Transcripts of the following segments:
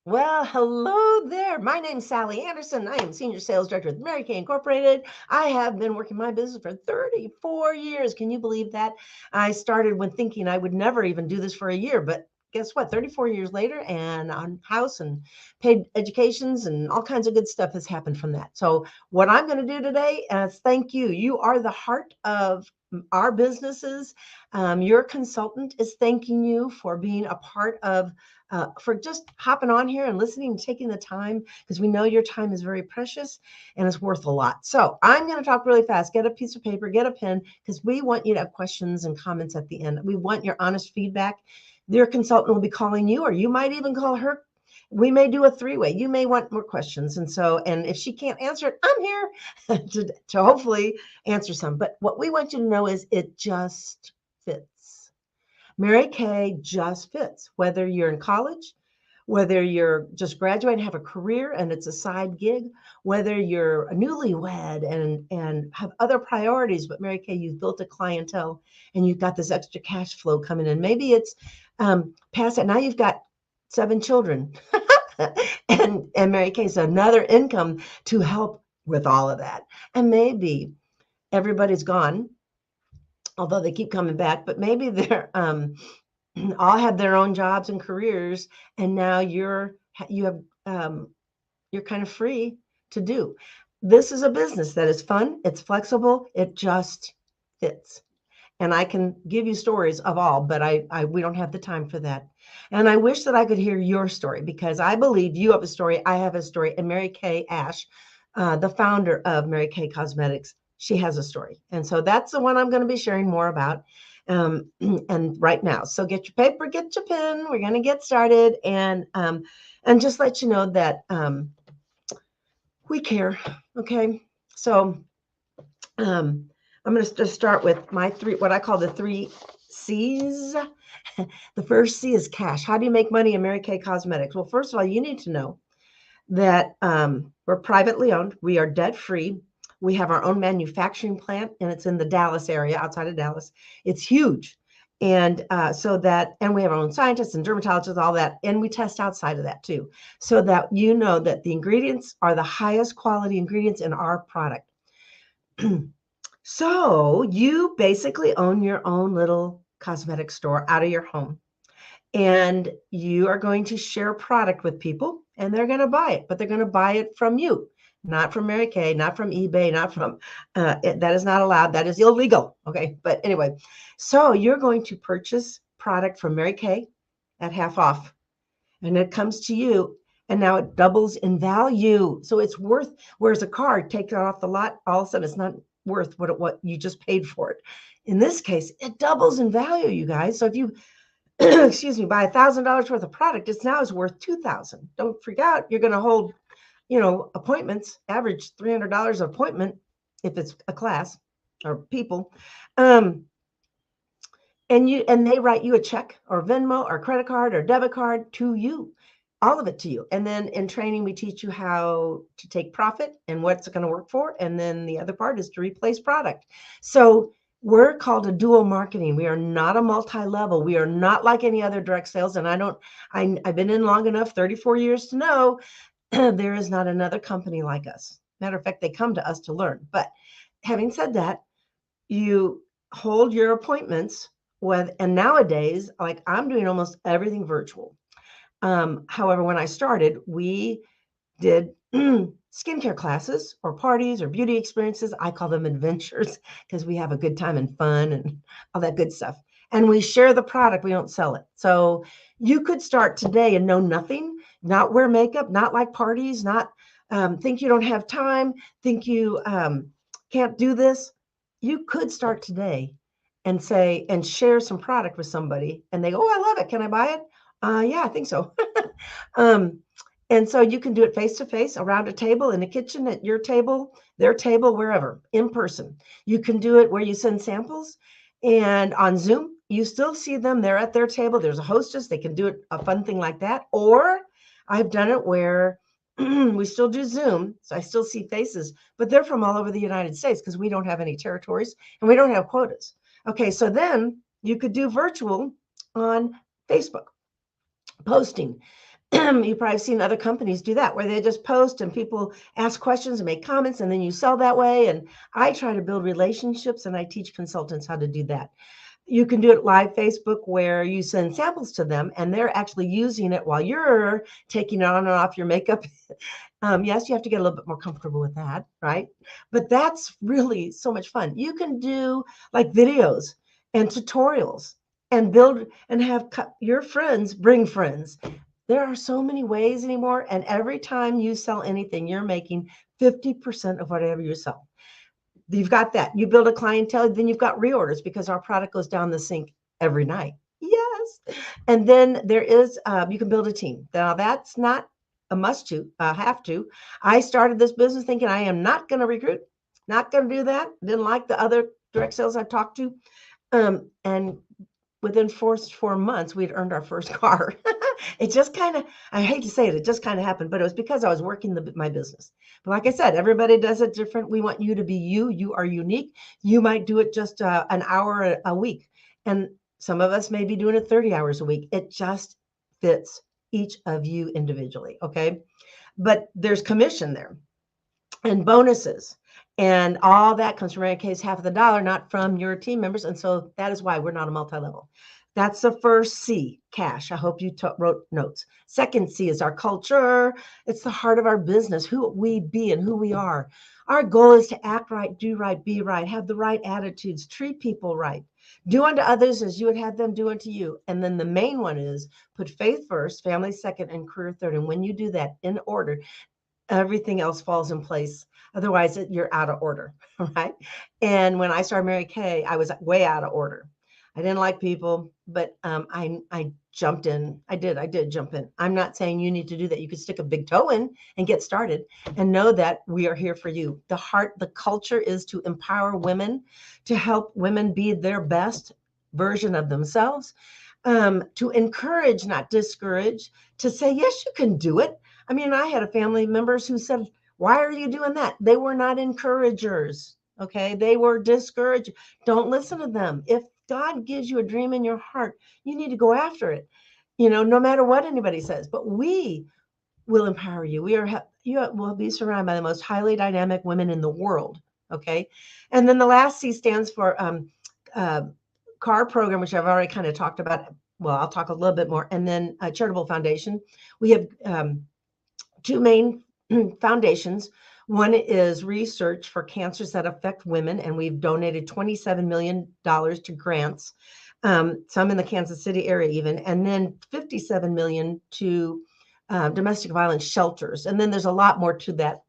Well, hello there. My name's Sally Anderson. I am Senior Sales Director with Mary Kay Incorporated. I have been working my business for 34 years. Can you believe that? I started when thinking I would never even do this for a year, but guess what? 34 years later, and on house and paid educations and all kinds of good stuff has happened from that. So, what I'm going to do today is thank you. You are the heart of our businesses. Your consultant is thanking you for being a part of for just hopping on here and listening and taking the time because we know your time is very precious and it's worth a lot. So I'm going to talk really fast. Get a piece of paper, get a pen, because we want you to have questions and comments at the end. We want your honest feedback. Your consultant will be calling you, or you might even call her. We may do a three-way. You may want more questions. And if she can't answer it, I'm here to hopefully answer some. But what we want you to know is it just fits. Mary Kay just fits, whether you're in college, whether you're just graduating and have a career and it's a side gig, whether you're a newlywed and have other priorities, but Mary Kay, you've built a clientele and you've got this extra cash flow coming in. Maybe it's past that. Now you've got 7 children and Mary Kay's another income to help with all of that. And maybe everybody's gone, although they keep coming back, but maybe they're all have their own jobs and careers, and now you're kind of free to do. This is a business that is fun, it's flexible, it just fits. And I can give you stories of all, but we don't have the time for that. And I wish that I could hear your story, because I believe you have a story, I have a story, and Mary Kay Ash, the founder of Mary Kay Cosmetics, she has a story. And so that's the one I'm going to be sharing more about. And right now, so get your paper, get your pen. We're going to get started, and just let you know that we care. Okay, so I'm going to just start with my what I call the 3 C's. The first C is cash. How do you make money in Mary Kay Cosmetics? Well, first of all, you need to know that we're privately owned. We are debt free. We have our own manufacturing plant, and it's in the Dallas area, outside of Dallas. It's huge. And and we have our own scientists and dermatologists, all that. And we test outside of that too, so that you know that the ingredients are the highest quality ingredients in our product. So you basically own your own little cosmetic store out of your home. And you are going to share product with people, and they're going to buy it, but they're going to buy it from you, not from Mary Kay, not from eBay, not from, that is not allowed. That is illegal. Okay. But anyway, so you're going to purchase product from Mary Kay at half off, and it comes to you, and now it doubles in value. So it's worth, whereas a car, take it off the lot, all of a sudden it's not worth what you just paid for it. In this case, it doubles in value, you guys. So if you excuse me, buy $1,000 worth of product, it's now is worth $2,000. Don't freak out. You're going to hold, appointments, average $300 an appointment if it's a class or people. And they write you a check or Venmo or credit card or debit card to you, all of it to you. And then in training, we teach you how to take profit and what's going to work for. And then the other part is to replace product. So we're called a dual marketing. We are not a multi-level. We are not like any other direct sales. And I've been in long enough, 34 years, to know there is not another company like us. Matter of fact, they come to us to learn. But having said that, you hold your appointments and nowadays, like I'm doing almost everything virtual. However, when I started, we did skincare classes or parties or beauty experiences. I call them adventures because we have a good time and fun and all that good stuff. And we share the product, we don't sell it. So you could start today and know nothing, not wear makeup, not like parties, not think you don't have time, think you can't do this. You could start today and share some product with somebody, and they go, "Oh, I love it. Can I buy it?" Yeah, I think so. And so you can do it face to face, around a table, in the kitchen, at your table, their table, wherever, in person. You can do it where you send samples, and on Zoom, you still see them. They're at their table. There's a hostess. They can do it, a fun thing like that. Or I've done it where we still do Zoom, so I still see faces, but they're from all over the United States because we don't have any territories and we don't have quotas. Okay, so then you could do virtual on Facebook posting. You've probably seen other companies do that, where they just post and people ask questions and make comments, and then you sell that way. And I try to build relationships, and I teach consultants how to do that. You can do it live Facebook, where you send samples to them and they're actually using it while you're taking on and off your makeup. Yes, you have to get a little bit more comfortable with that, right? But that's really so much fun. You can do like videos and tutorials and build and have your friends bring friends. There are so many ways anymore. And every time you sell anything, you're making 50% of whatever you sell. You've got that. You build a clientele, then you've got reorders, because our product goes down the sink every night. Yes. And then there is, you can build a team. Now, that's not a must to, have to. I started this business thinking I am not going to recruit, not going to do that. Didn't like the other direct sales I talked to. And within 4 months, we'd earned our first car. It just kind of, I hate to say it, it just kind of happened, but it was because I was working my business. But like I said, everybody does it different. We want you to be you. You are unique. You might do it just an hour a week. And some of us may be doing it 30 hours a week. It just fits each of you individually. Okay. But there's commission there and bonuses. And all that comes from Mary Kay's half of the dollar, not from your team members. And so that is why we're not a multi-level. That's the first C, cash. I hope you wrote notes. Second C is our culture. It's the heart of our business, who we be and who we are. Our goal is to act right, do right, be right, have the right attitudes, treat people right, do unto others as you would have them do unto you. And then the main one is put faith first, family second, and career third. And when you do that in order, everything else falls in place. Otherwise, you're out of order, right? And when I started Mary Kay, I was way out of order. I didn't like people, but I jumped in. I did jump in. I'm not saying you need to do that. You could stick a big toe in and get started, and know that we are here for you. The culture is to empower women, to help women be their best version of themselves, to encourage, not discourage, to say, yes, you can do it. I mean, I had family members who said, why are you doing that? They were not encouragers. Okay. They were discouraged. Don't listen to them. If God gives you a dream in your heart, you need to go after it, no matter what anybody says. But we will empower you. You will be surrounded by the most highly dynamic women in the world. Okay. And then the last C stands for CAR program, which I've already kind of talked about. Well, I'll talk a little bit more. And then a charitable foundation. We have two main foundations. One is research for cancers that affect women, and we've donated $27 million to grants, some in the Kansas City area even, and then $57 million to domestic violence shelters. And then there's a lot more to that.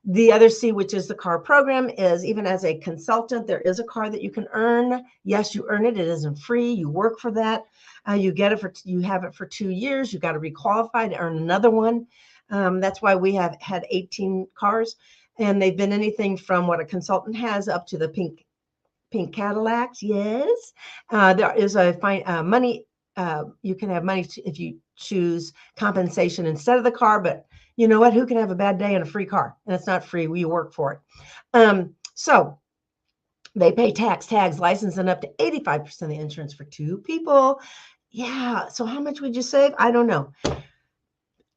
The other C, which is the CAR program, is even as a consultant, there is a CAR that you can earn. Yes, you earn it. It isn't free. You work for that. You get it you have it for 2 years. You got to requalify to earn another one. That's why we have had 18 cars, and they've been anything from what a consultant has up to the pink Cadillacs. Yes. There is a money. You can have money if you choose compensation instead of the car, but you know what? Who can have a bad day in a free car? And it's not free. We work for it. So they pay tags, license, and up to 85% of the insurance for 2 people. Yeah. So how much would you save? I don't know.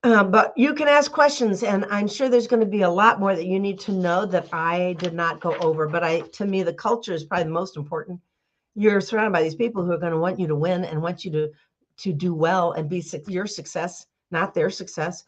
But you can ask questions, and I'm sure there's going to be a lot more that you need to know that I did not go over. But to me, the culture is probably the most important. You're surrounded by these people who are going to want you to win and want you to do well and be your success, not their success.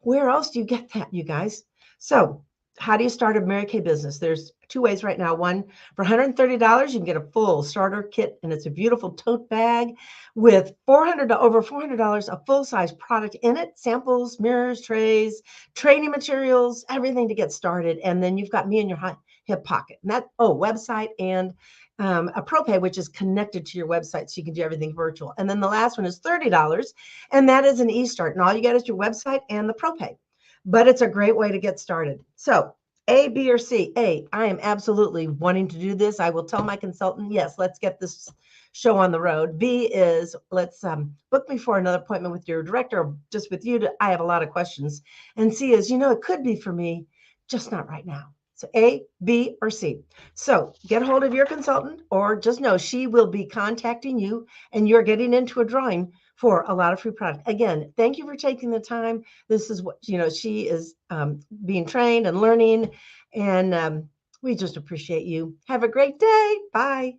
Where else do you get that, you guys? So how do you start a Mary Kay business? There's 2 ways right now. One, for $130, you can get a full starter kit, and it's a beautiful tote bag with over $400 of full-size product in it, samples, mirrors, trays, training materials, everything to get started. And then you've got me in your hip pocket. And website and a ProPay, which is connected to your website, so you can do everything virtual. And then the last one is $30, and that is an e-start. And all you get is your website and the ProPay. But it's a great way to get started. So A, B, or C? A, I am absolutely wanting to do this. I will tell my consultant, yes, let's get this show on the road. B is, let's book me for another appointment with your director, or just with you. I have a lot of questions. And C is, it could be for me, just not right now. So A, B, or C. So get hold of your consultant, or just know she will be contacting you, and you're getting into a drawing for a lot of free product. Again, thank you for taking the time. This is what, she is being trained and learning, and we just appreciate you. Have a great day. Bye.